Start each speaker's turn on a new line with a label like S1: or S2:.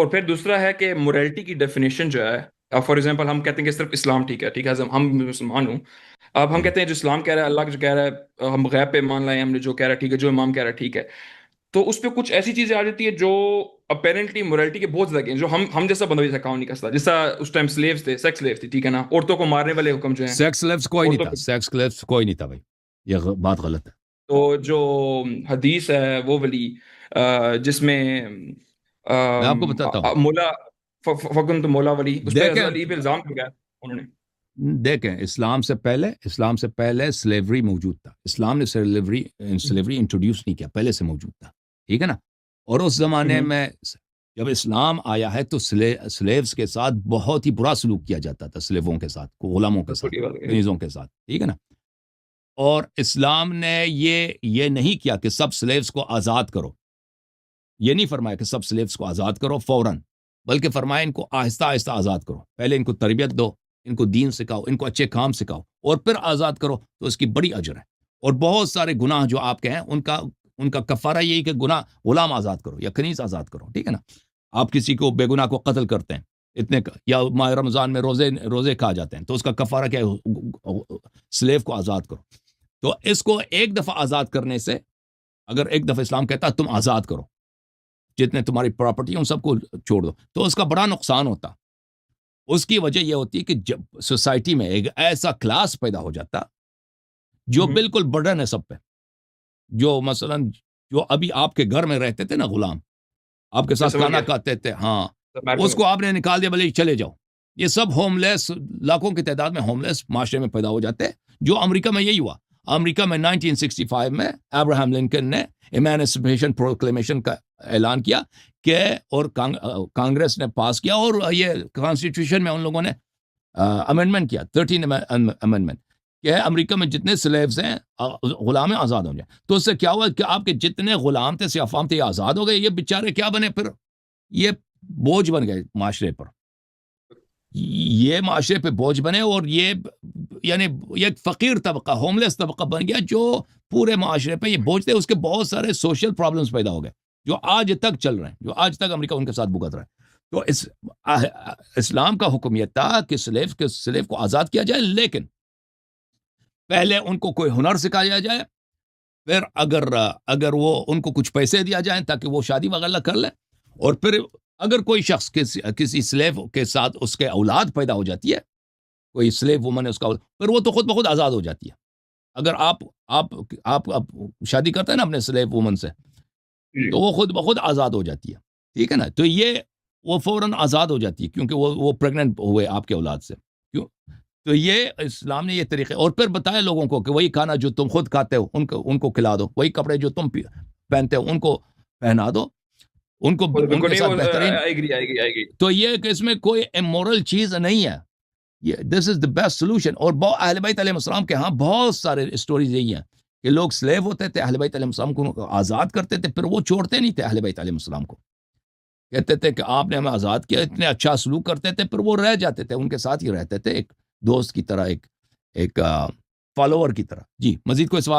S1: اور پھر دوسرا ہے کہ مورالٹی کی ڈیفینیشن جو ہے، فار ایگزامپل ہم کہتے ہیں کہ صرف اسلام ٹھیک ہے، ٹھیک ہے، ہم مسلمان ہوں. اب ہم
S2: ہوں،
S1: کہتے ہیں جو اسلام کہہ رہا ہے، اللہ جو کہہ رہا ہے ہم غیب پہ مان لائیں، ہم نے جو کہہ رہا ہے ٹھیک ہے، جو امام کہہ رہا ہے ٹھیک ہے. تو اس پہ کچھ ایسی چیزیں آ جاتی ہے جو اپیرنٹلی مورالٹی کے بہت زیادہ ہیں، جو ہم جیسا بندہ جیسا کام نہیں کر سکتا. جیسا اس ٹائم سلیوز تھے، سیکس سلیوز تھی، ٹھیک ہے نا، عورتوں کو مارنے والے حکم جو ہیں
S2: سیکس لیوز کوئی نہیں
S1: عورتوں
S2: تھا،
S1: پہ.
S2: سیکس لیوز کوئی نہیں تھا بھائی، یہ بات غلط ہے.
S1: تو جو حدیث ہے وہ والی جس میں
S2: میں آپ کو بتاتا ہوں.
S1: مولا فکن تو مولا ولی، اس پہ حضرت
S2: دیکھیں
S1: علی پہ الزام کیا گیا انہوں نے.
S2: دیکھیں اسلام سے پہلے سلیوری موجود تھا. اسلام نے سلیوری انٹروڈیوس نہیں کیا، پہلے سے موجود تھا، ٹھیک ہے نا. اور اس زمانے میں جب اسلام آیا ہے تو سلیوز کے ساتھ بہت ہی برا سلوک کیا جاتا تھا، سلیووں کے ساتھ، غلاموں کے ساتھ، کنیزوں کے ساتھ، ٹھیک ہے نا. اور اسلام نے یہ نہیں کیا کہ سب سلیوز کو آزاد کرو، یہ نہیں فرمایا کہ سب سلیوز کو آزاد کرو فوراً، بلکہ فرمایا ان کو آہستہ آہستہ آزاد کرو. پہلے ان کو تربیت دو، ان کو دین سکھاؤ، ان کو اچھے کام سکھاؤ، اور پھر آزاد کرو، تو اس کی بڑی اجر ہے. اور بہت سارے گناہ جو آپ کے ہیں ان کا کفارہ یہی کہ گناہ غلام آزاد کرو یا کنیز آزاد کرو، ٹھیک ہے نا. آپ کسی کو بے گناہ کو قتل کرتے ہیں یا ماہ رمضان میں روزے کھا جاتے ہیں، تو اس کا کفارہ کیا ہے؟ سلیو کو آزاد کرو. تو اس کو ایک دفعہ آزاد کرنے سے، اگر ایک دفعہ اسلام کہتا ہے تم آزاد کرو، جتنے تمہاری پراپرٹی ان سب کو چھوڑ دو، تو اس کا بڑا نقصان ہوتا. اس کی وجہ یہ ہوتی ہے کہ جب سوسائٹی میں ایک ایسا کلاس پیدا ہو جاتا جو بالکل برڈن ہے سب پہ. جو مثلا جو ابھی آپ کے گھر میں رہتے تھے نا غلام، آپ کے ساتھ
S1: سمجھ
S2: کھانا
S1: گیا.
S2: کھاتے تھے، ہاں، اس کو آپ نے نکال دیا، بھلے چلے جاؤ. یہ سب ہوم لیس، لاکھوں کی تعداد میں ہوم لیس معاشرے میں پیدا ہو جاتے ہیں. جو امریکہ میں یہی ہوا. امریکہ میں 1965 میں ابراہم لنکن نے ایمانسپیشن پروکلیمیشن کا اعلان کیا کہ، اور کانگریس نے پاس کیا، اور یہ کانسٹیٹیوشن میں ان لوگوں نے امینڈمنٹ کیا، 13 امینڈمنٹ، کہ امریکہ میں جتنے سلیوز ہیں غلام آزاد ہو جائیں. تو اس سے کیا ہوا کہ آپ کے جتنے غلام تھے، سیاہ فام تھے، یہ آزاد ہو گئے. یہ بیچارے کیا بنے پھر؟ یہ بوجھ بن گئے معاشرے پر. یہ معاشرے پہ بوجھ بنے، اور یہ یعنی ایک فقیر طبقہ، ہوم لیس طبقہ بن گیا، جو پورے معاشرے پہ یہ بوجھ تھے. اس کے بہت سارے سوشل پرابلمز پیدا ہو گئے جو آج تک چل رہے ہیں، جو آج تک امریکہ ان کے ساتھ بھگت رہا ہے. تو اسلام کا حکم یہ تھا کہ سلیو کو آزاد کیا جائے، لیکن پہلے ان کو کوئی ہنر سکھایا جائے، پھر اگر وہ ان کو کچھ پیسے دیا جائیں تاکہ وہ شادی وغیرہ کر لیں، اور پھر اگر کوئی شخص کسی سلیو کے ساتھ اس کے اولاد پیدا ہو جاتی ہے، کوئی سلیو وومن ہے اس کا اولاد، پھر وہ تو خود بخود آزاد ہو جاتی ہے. اگر آپ شادی کرتے ہیں نا اپنے سلیو وومن سے، تو وہ خود بخود آزاد ہو جاتی ہے، ٹھیک ہے نا. تو وہ فوراً آزاد ہو جاتی ہے، کیونکہ وہ پریگننٹ ہوئے آپ کے اولاد سے. کیوں؟ تو یہ اسلام نے یہ طریقے، اور پھر بتایا لوگوں کو کہ وہی کھانا جو تم خود کھاتے ہو ان کو کھلا دو، وہی کپڑے جو تم پہنتے ہو ان کو پہنا دو، ان
S1: بالکل
S2: کے
S1: نہیں،
S2: ساتھ
S1: وہ
S2: بہترین.
S1: آئے گی.
S2: تو یہ کہ اس میں کوئی امورل چیز نہیں ہے. دس از دا بیسٹ سولوشن. اور اہل بیت علیہ السلام کے ہاں بہت سارے اسٹوریز یہی ہیں کہ لوگ سلیو ہوتے تھے، اہل بیت علیہ السلام کو آزاد کرتے تھے، پھر وہ چھوڑتے نہیں تھے اہل بیت علیہ السلام کو. کہتے تھے کہ آپ نے ہمیں آزاد کیا، اتنے اچھا سلوک کرتے تھے، پھر وہ رہ جاتے تھے، ان کے ساتھ ہی رہتے تھے، ایک دوست کی طرح، ایک فالوور کی طرح. جی، مزید کوئی سوال ہے؟